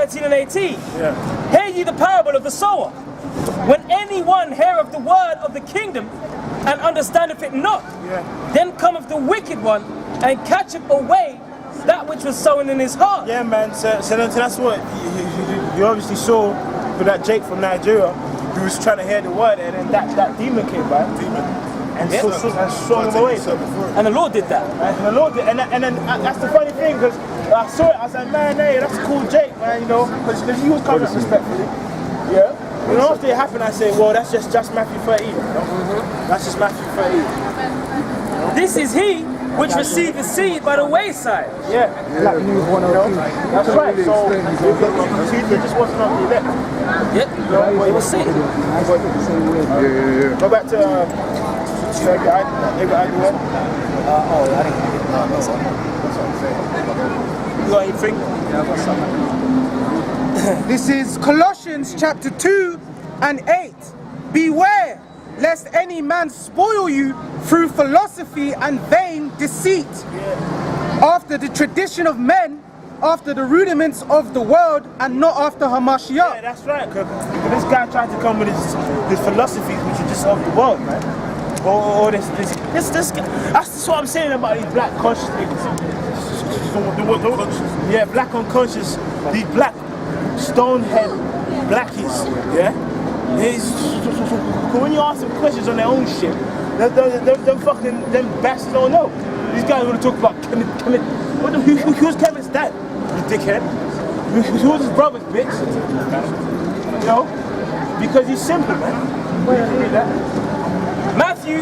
13 and 18. Yeah. Hear ye the parable of the sower. When anyone heareth the word of the kingdom and understandeth it not, then cometh the wicked one and catcheth away that which was sown in his heart. Yeah, man. So that's what you obviously saw with that Jake from Nigeria who was trying to hear the word, and then that demon came by. And swung him away. And the Lord did that. And the Lord did, and then that's the funny thing, because I saw it, I was like, man, hey, that's a cool Jake, man, you know, because he was coming up respectfully. Yeah. You know, after it happened, I say, well, that's just Matthew 13. You know? That's just Matthew 13. This is he which received the seed by the wayside. Yeah. That's right. So he just wasn't on the elect. Yep. Well, he was seed. Go back to I didn't get that's what I'm saying. You got anything? Yeah, I've got something. This is Colossians chapter 2 and 8. Beware lest any man spoil you through philosophy and vain deceit, after the tradition of men, after the rudiments of the world, and not after Hamashiach. Yeah, that's right. Cause this guy tried to come with his philosophies, which are just of the world, man. Or this guy. That's what I'm saying about these black conscious niggas. Yeah, black unconscious. These black stonehead blackies. Yeah. When you ask them questions on their own shit, them bastards don't know. These guys want to talk about who's Kevin's dad? You dickhead. Who's his brother's bitch? You know? Because he's simple, man. Why do you read that? Matthew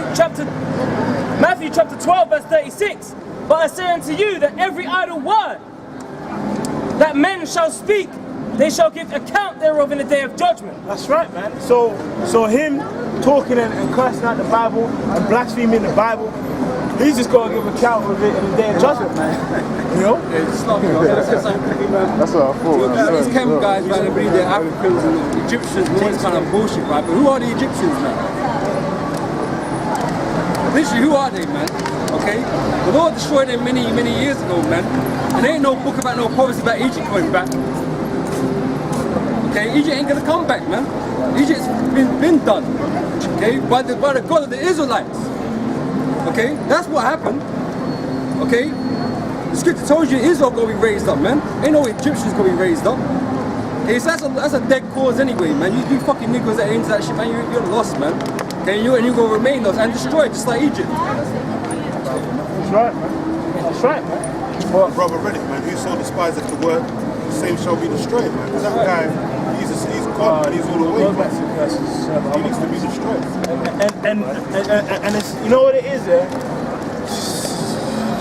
chapter 12 verse 36. But I say unto you that every idle word that men shall speak, they shall give account thereof in the day of judgment. That's right, man. So him talking and cursing out the Bible and blaspheming the Bible, he's just going to give account of it in the day of judgment, man. You know? Yeah, just like, that's what I thought. These camp guys, man, they believe they're Africans and Egyptians and all this kind of bullshit, right? But who are the Egyptians, man? Literally, who are they, man? Okay? The Lord destroyed them many, many years ago, man. And there ain't no book about no prophecy about Egypt coming back. Okay? Egypt ain't gonna come back, man. Egypt's been done. Okay? By the God of the Israelites. Okay? That's what happened. Okay? The scripture tells you Israel gonna be raised up, man. Ain't no Egyptians gonna be raised up. Okay? So that's a dead cause anyway, man. You fucking niggas that ain't into that shit, man. You're lost, man. Okay, and you're gonna remain lost and destroyed just like Egypt. That's right, man. That's right, man. Well, Brother Reddick, man, whoso despiseth the word, the same shall be destroyed, man. Because that guy, he's God, man, he's all the way. He needs to be destroyed. And it's, you know what it is, yeah?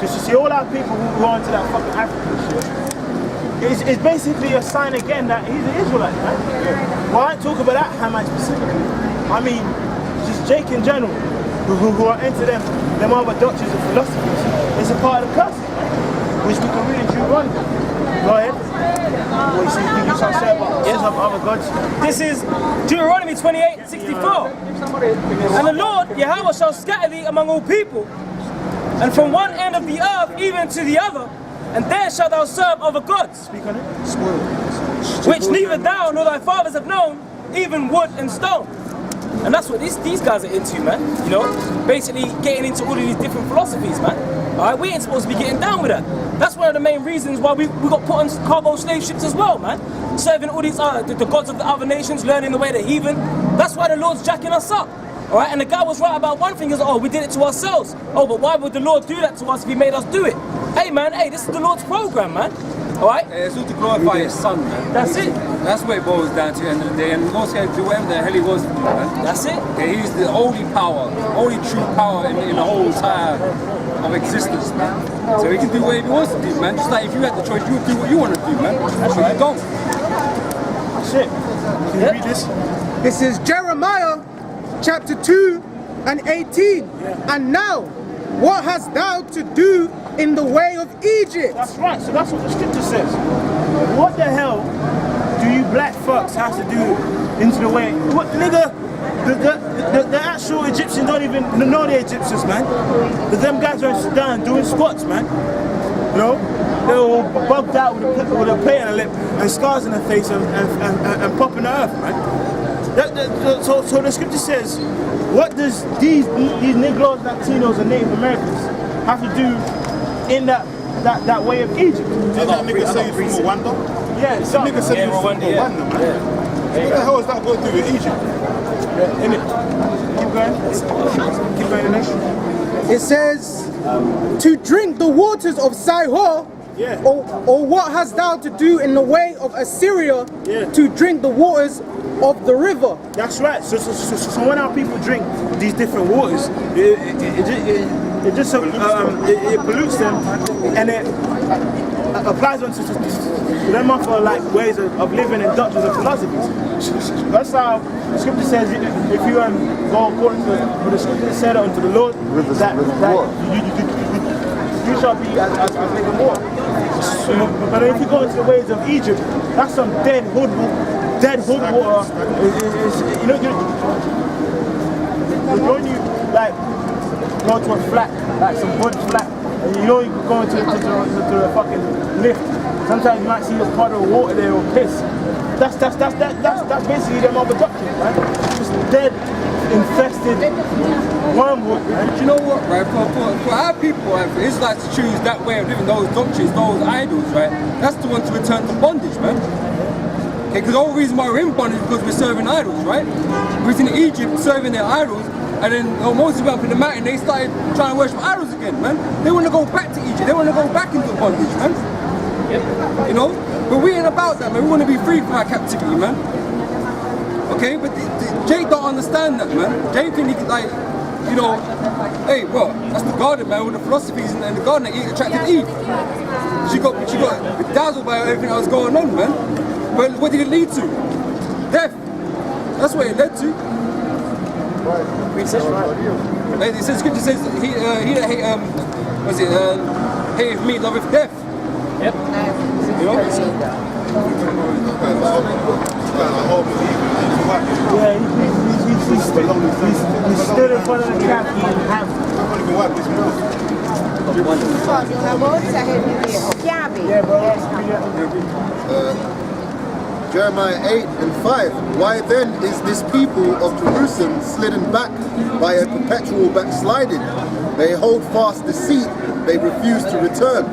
Just to see all our people who go into that fucking African shit, it's basically a sign again that he's an Israelite, man. Well, I ain't talking about that Hamite specifically. I mean, just Jake in general, who are into them other doctrines and philosophies. It's a part of the curse, which we can read in Deuteronomy. Go ahead. What you think you shall say about other gods? This is Deuteronomy 28:64. And the Lord Yahweh shall scatter thee among all people, and from one end of the earth even to the other, and there shalt thou serve other gods, Speak on it. which neither thou nor thy fathers have known, even wood and stone. And that's what these guys are into, man. You know, basically getting into all of these different philosophies, man. Alright, we ain't supposed to be getting down with that. That's one of the main reasons why we got put on cargo slave ships as well, man. Serving all these the gods of the other nations, learning the way they're heathen. That's why the Lord's jacking us up. Alright, and the guy was right about one thing, is we did it to ourselves. Oh, but why would the Lord do that to us if he made us do it? Hey man, this is the Lord's program, man. Alright? It's all to glorify his son, man. That's it. That's what it boils down to at the end of the day. And the Lord's going to do whatever the hell he wants to do, man. That's it. Okay, he's the only power, only true power in the whole entire of existence, man. So he can do whatever he wants to do, man. Just like if you had the choice, you would do what you want to do, man. That's what you don't. That's it. Can you read this? This is Jeremiah chapter 2 and 18. And now, what hast thou to do in the way of Egypt? That's right, so that's what the scripture says. What the hell do you black fucks have to do into the way? What, nigga, the actual Egyptians don't even know they're Egyptians, man. But them guys are in Sudan doing squats, man. You know, they were all bugged out with a plate on the lip and scars on their face and popping the earth, man. So the scripture says, what does these Negroes, Latinos, and Native Americans have to do in that way of Egypt? Didn't that nigga say he's from Rwanda? Yeah, Some nigga said he was from Rwanda, man. What the hell has that got to do with Egypt? Innit? Keep going, next. It says, to drink the waters of Sihor, Yeah. or what hast thou to do in the way of Assyria, Yeah. to drink the waters of the river? That's right. So when our people drink these different waters, it pollutes them, and it applies onto them other like ways of living and doctrines and philosophies. That's how the scripture says. If you go according to what the scripture said unto the Lord, that you shall be as living water. But if you go into the ways of Egypt, that's some dead hood water. You know, when you like go to a flat, like some wood flat, and you know you go into a fucking lift. Sometimes you might see a puddle of water there or piss. That's basically them other doctrines, right? Just dead, infested wormwood, right? Do you know what, right? For our people, right, for Israelites to choose that way of living, those doctrines, those idols, right? That's the one to return to bondage, man. Okay, because the whole reason why we're in bondage is because we're serving idols, right? We was in Egypt serving their idols, and then Moses went up in the mountain, they started trying to worship idols again, man. They want to go back to Egypt, they want to go back into bondage, man. You know? But we ain't about that, man. We want to be free from our captivity, man. Okay? But Jake don't understand that, man. Jake think he could, like, you know, hey, bro, that's the garden, man, with the philosophies and the garden that attracted Eve. She got bedazzled by everything that was going on, man. But what did it lead to? Death. That's what it led to. It says, scripture says, he that hateth me, loveth death. Yep. You know? Yeah, he stood in front of the trap eating ham. Yeah, bro. Jeremiah 8 and 5. Why then is this people of Jerusalem slidden back by a perpetual backsliding? They hold fast deceit, they refuse to return.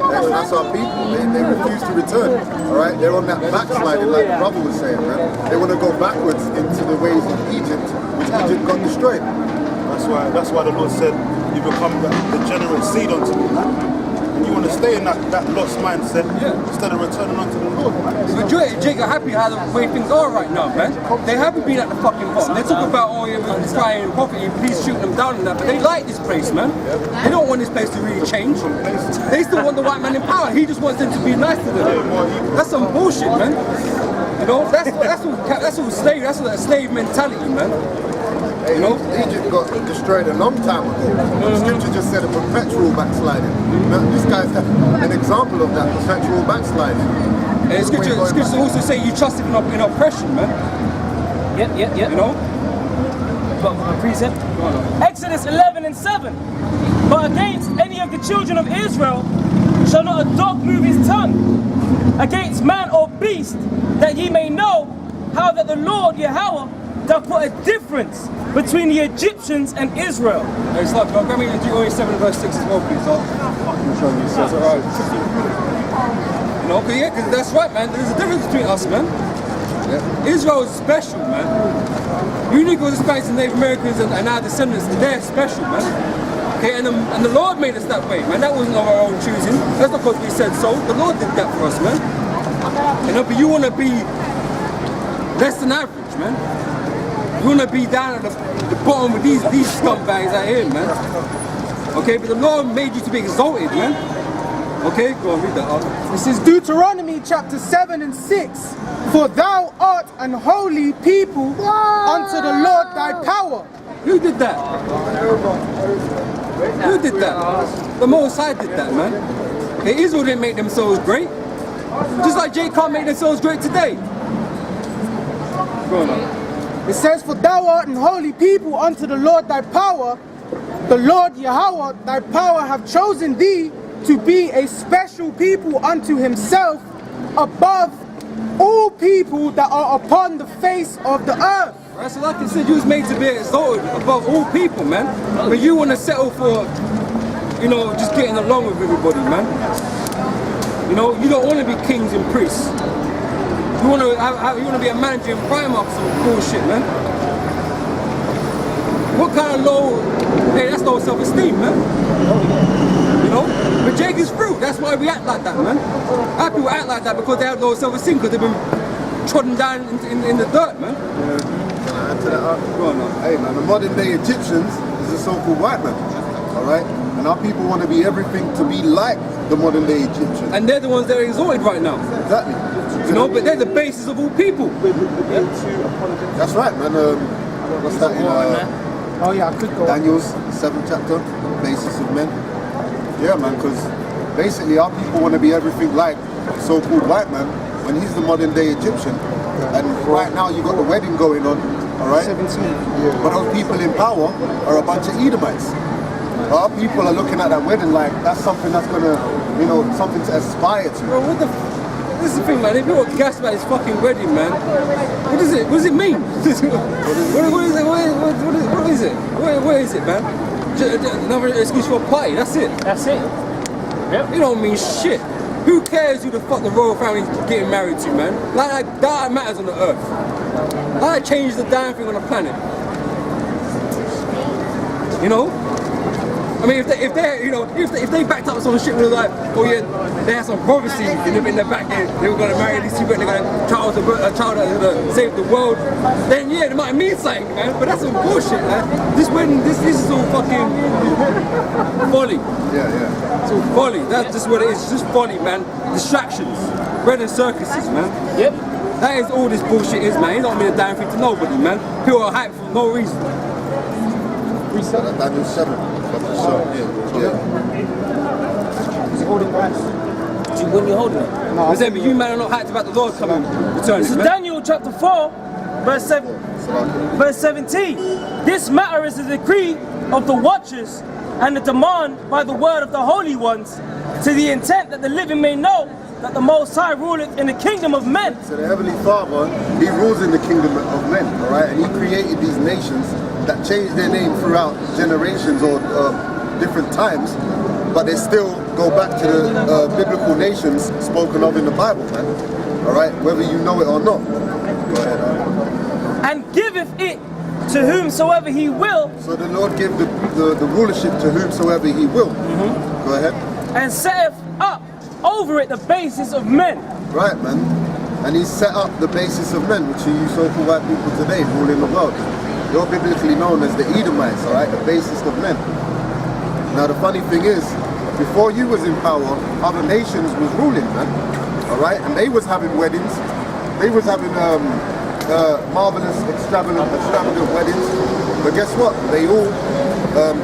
That's our people, they refuse to return. Alright, they're on that backsliding like the brother was saying, man. They want to go backwards into the ways of Egypt, which Egypt got destroyed. That's why the Lord said, you become the generate seed unto me. And you want to stay in that lost mindset instead of returning unto the Lord. But Jake are happy how the way things are right now, man. They haven't been at the fucking bottom. They talk about, oh, yeah, we're crying poverty, please shoot them down and that, but they like this place, man. They don't want this place to really change. They still want the white man in power. He just wants them to be nice to them. That's some bullshit, man. You know, that's all slave. That's a slave mentality, man. You know, Egypt got destroyed a long time ago. The scripture just said a perpetual backsliding. Now, this guy's an example of that perpetual backsliding. And scripture also say you trust in oppression, man. Yep. You know? Got a precept. Exodus 11 and 7. But against any of the children of Israel shall not a dog move his tongue against man or beast, that ye may know how that the Lord Yahweh doth put a difference between the Egyptians and Israel. Hey, Slav, grab me Deuteronomy 7 verse 6 as well, please. That's alright. You know, because that's right, man. There's a difference between us, man. Israel is special, man. You Negroes, Hispanics, and Native Americans and our descendants, they're special, man. Okay, and the Lord made us that way, man. That wasn't of our own choosing. That's not because we said so. The Lord did that for us, man. You know, but you want to be less than average, man. You want to be down at the bottom with these scumbags out here, man. Okay, but the Lord made you to be exalted, man. Okay, go on, read that out. This is Deuteronomy chapter 7 and 6. For thou art an holy people unto the Lord thy power. Who did that? Who did that? The Most High did that, man. Okay, Israel didn't make themselves great. Just like Jake can't make themselves great today. Go on. It says, for thou art an holy people unto the Lord thy power. The Lord Yahweh thy power have chosen thee to be a special people unto himself above all people that are upon the face of the earth. Right, so like I said, you was made to be exalted above all people, man. But you want to settle for, you know, just getting along with everybody, man. You know, you don't want to be kings and priests. You want to be a manager in Primark or some bullshit, man. What kind of low? Hey, that's low self-esteem, man. You know, but Jake is fruit. That's why we act like that, man. Our people act like that because they have low self-esteem because they've been trodden down in the dirt, man. Can I add to that? Go on, now. Hey man, the modern day Egyptians is a so-called white man. Alright? And our people want to be everything to be like the modern day Egyptians. And they're the ones that are exalted right now. Exactly. You know, but they're the basis of all people. That's right, man. What's that in Oh yeah, I could go. Daniel's 7th chapter, basis of men? Yeah, man, because basically our people want to be everything like the so-called white man when he's the modern day Egyptian. And right now you got the wedding going on, alright? 17. But those people in power are a bunch of Edomites. Our people are looking at that wedding like that's something that's gonna, you know, something to aspire to. Bro, what the this is the thing, man. If you're gassed about his fucking wedding, man, what is it? What does it mean? what is it? What is it, man? Another excuse for a party. That's it. That's it. Yep. You don't mean shit. Who cares who the fuck the royal family's getting married to, man? Like that matters on the earth. That changes the damn thing on the planet. You know? I mean, if they backed up some shit with like, oh yeah, they had some prophecy in the back end, they were gonna marry these people and they're gonna a child that's gonna save the world, then yeah, it might mean something, man. But that's some bullshit, man. This wedding, this is all fucking folly. Yeah. It's all folly. That's just what it is. It's just folly, man. Distractions, bread and circuses, man. Yep. That is all this bullshit is, man. It don't mean a damn thing to nobody, man. People are hyped for no reason. Daniel 7. He's holding rice. When you're holding it. No, But you man are not hyped about the Lord coming, returning, This is man. Daniel chapter 4, verse 17. This matter is the decree of the watchers and the demand by the word of the holy ones, to the intent that the living may know that the Most High ruleth in the kingdom of men. So the Heavenly Father, He rules in the kingdom of men, alright? And He created these nations that changed their name throughout generations or different times, but they still go back to the biblical nations spoken of in the Bible, man. Alright? Whether you know it or not. Go ahead. And giveth it to whomsoever he will, So the Lord gave the rulership to whomsoever He will. Go ahead. and setteth up over it the basis of men. Right, man. And He set up the basis of men, which are you so-called white people today, ruling the world. You're biblically known as the Edomites, alright? The basis of men. Now the funny thing is, before you was in power, other nations was ruling, man. Alright? And they was having weddings. They was having marvelous, extravagant weddings. But guess what? They all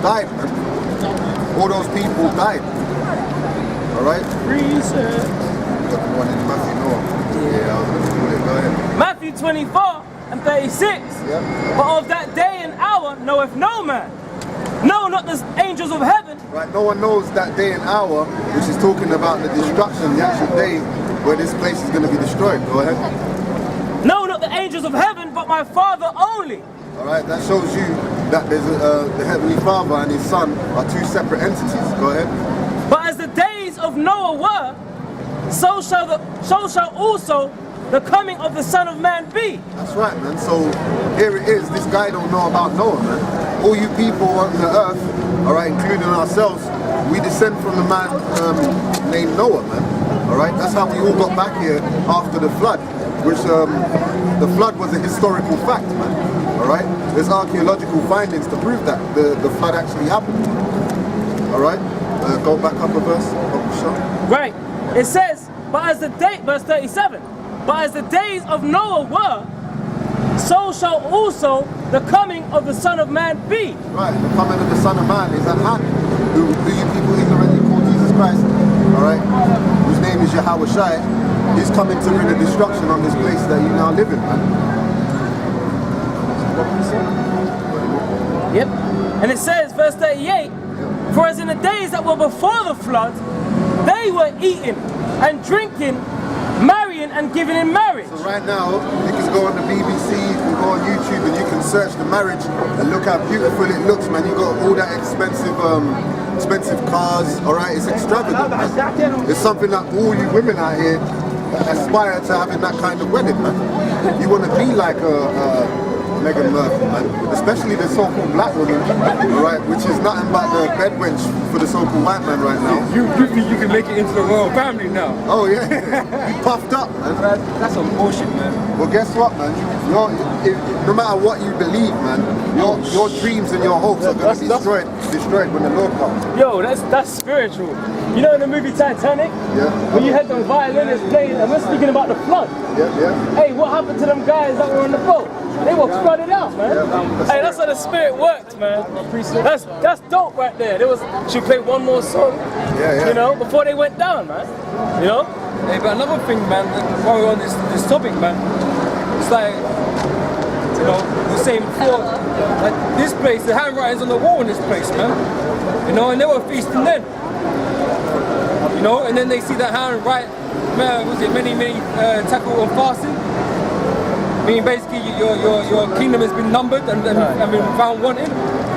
died, man. All those people died. Alright? Got the one in Matthew, no. Yeah, I was going to do it. Go ahead. Matthew 24 and 36. Yeah. But of that day and hour knoweth no man. No, not the angels of heaven. Right, no one knows that day and hour, which is talking about the destruction, the actual day where this place is going to be destroyed. Go ahead. No, not the angels of heaven, but my Father only. All right, that shows you that there's the Heavenly Father and His Son are two separate entities. Go ahead. But as the days of Noah were, so shall also the coming of the Son of Man be. That's right, man. So here it is. This guy don't know about Noah, man. All you people on the earth, all right, including ourselves, we descend from the man named Noah, man. All right, that's how we all got back here after the flood, which the flood was a historical fact, man. All right, there's archaeological findings to prove that the flood actually happened. All right, go back up a verse, Right. It says, but as the day, verse 37, but as the days of Noah were, so shall also the coming of the Son of Man be. Right, the coming of the Son of Man is at hand. Who you people ignorantly call Jesus Christ, alright, whose name is Yahweh Shai, he's coming to bring a destruction on this place that you now live in, man. Yep. And it says, verse 38, for as in the days that were before the flood, they were eating and drinking, marrying and giving in marriage. So right now, you can go on the BBC, you can go on YouTube, and you can search the marriage and look how beautiful it looks, man. You got all that expensive cars, all right? It's extravagant, man. It's something that all you women out here aspire to having that kind of wedding, man. You want to be like Meghan Markle, man. Especially the so-called black woman, right? Which is nothing but the bed wench for the so-called white man right now. You think you can make it into the royal family now? Oh yeah, you puffed up, man. That's some bullshit, man. Well, guess what, man? No matter what you believe, man, your dreams and your hopes are going to be destroyed when the Lord comes. Yo, that's spiritual. You know in the movie Titanic? Yeah. When you had them violinists playing, and we're speaking about the flood. Yeah. Hey, what happened to them guys that were on the boat? They were flooded out, man. Hey, that's how the spirit worked, man. That's dope right there. She played one more song, you know, before they went down, man. You know? Hey, but another thing, man, while we're on this topic, man, it's like, you know, the same before, like this place, the handwriting's on the wall in this place, man. You know, and they were feasting then. You know, and then they see that handwriting, man, was it many tackle on fasting? I mean, basically, your kingdom has been numbered and been found wanting.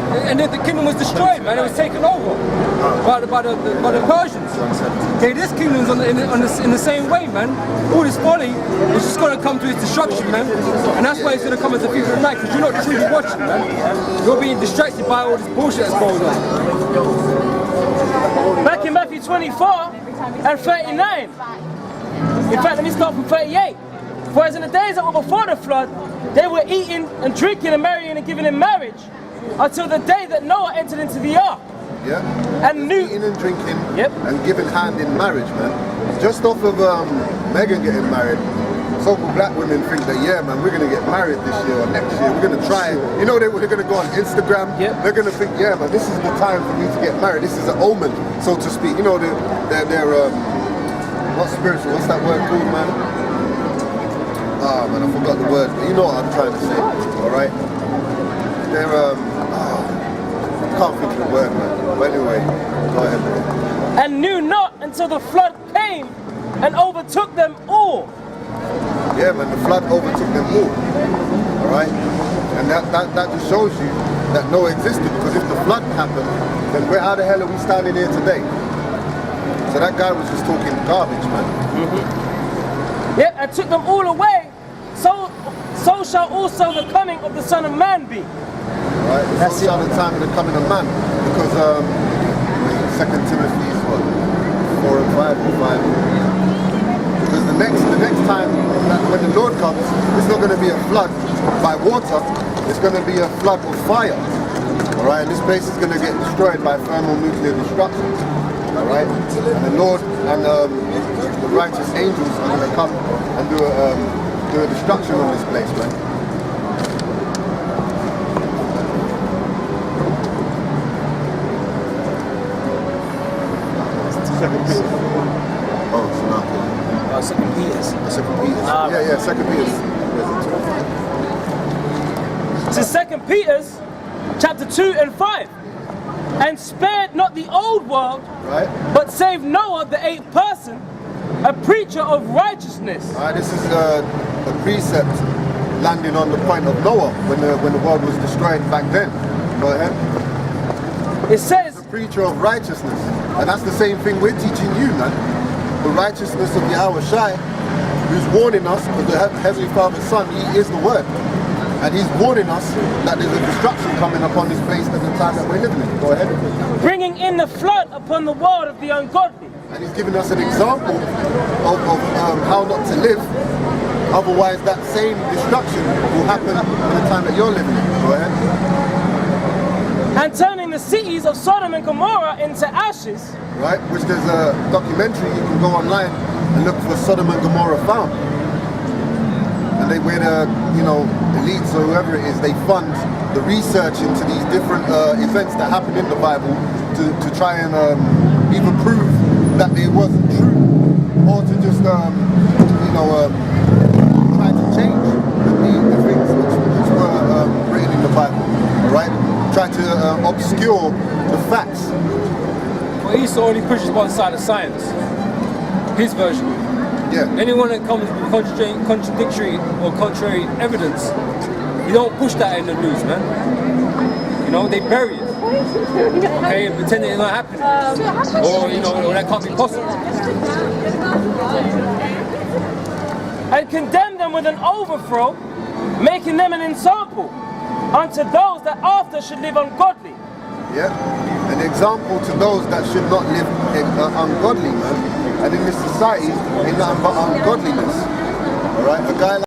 And then the kingdom was destroyed, man. It was taken over by the Persians. Okay, this kingdom's in the same way, man. All this folly is just going to come to its destruction, man. And that's why it's going to come as a thief in the night, because you're not truly watching, man. You're being distracted by all this bullshit that's going on. Back in Matthew 24 and 39. In fact, let me start from 38. Whereas in the days that were before the flood, they were eating and drinking and marrying and giving in marriage until the day that Noah entered into the ark. Yeah. And eating and drinking and giving hand in marriage, man. Just off of Meghan getting married, so-called black women think that, yeah, man, we're going to get married this year or next year. We're going to try it. You know, they're going to go on Instagram. They're going to think, yeah, man, this is the time for me to get married. This is an omen, so to speak. You know, they're what's spiritual? What's that word called, man? Ah, man, I forgot the word. But you know what I'm trying to say, all right? They're, I can't think of the word, man. But anyway, go ahead, man. And knew not until the flood came and overtook them all. Yeah, man, the flood overtook them all, all right? And that just shows you that Noah existed, because if the flood happened, then how the hell are we standing here today? So that guy was just talking garbage, man. Yep, and took them all away. So shall also the coming of the Son of Man be. Right, that's the other time of the coming of man. Because 2 Timothy is what? 4 and 5 or 5. Because the next time when the Lord comes, it's not going to be a flood by water, it's going to be a flood of fire. Alright, and this place is going to get destroyed by thermonuclear destruction. Alright? And the Lord and the righteous angels are going to come and do a destruction on this place, man. Second Peter. Oh, it's not. 2 Peter's. 2 Peter's. Yeah, 2 Peter's. So 2 Peter's chapter 2 and 5. And spared not the old world, but saved Noah, the 8th person, a preacher of righteousness. This is a precept landing on the point of Noah when the world was destroyed back then. Go ahead. It says, a preacher of righteousness. And that's the same thing we're teaching you, man. The righteousness of Yahweh Shai, who's warning us, because the Heavenly Father's Son, He is the Word. And He's warning us that there's a destruction coming upon this place at the time that we're living in. Go ahead. Bringing in the flood upon the world of the ungodly. And He's giving us an example of how not to live. Otherwise, that same destruction will happen at the time that you're living in. Go ahead. And turning the cities of Sodom and Gomorrah into ashes. Right, which there's a documentary, you can go online and look for Sodom and Gomorrah found. And where the, elites or whoever it is, they fund the research into these different events that happen in the Bible to try and either prove that it wasn't true, or to just, try to change the things which were written in the Bible, all right? Try to obscure the facts. Well, Esau only pushes one side of science. his version. Yeah. Anyone that comes with contradictory or contrary evidence, you don't push that in the news, man. You know, they bury it. Okay, and pretend it's not happening. Or, you know, or that can't be possible. And condemn them with an overthrow, making them an example unto those that after should live ungodly. Yeah. An example to those that should not live ungodly, man. And in this society, ain't nothing but ungodliness. Alright? A guy like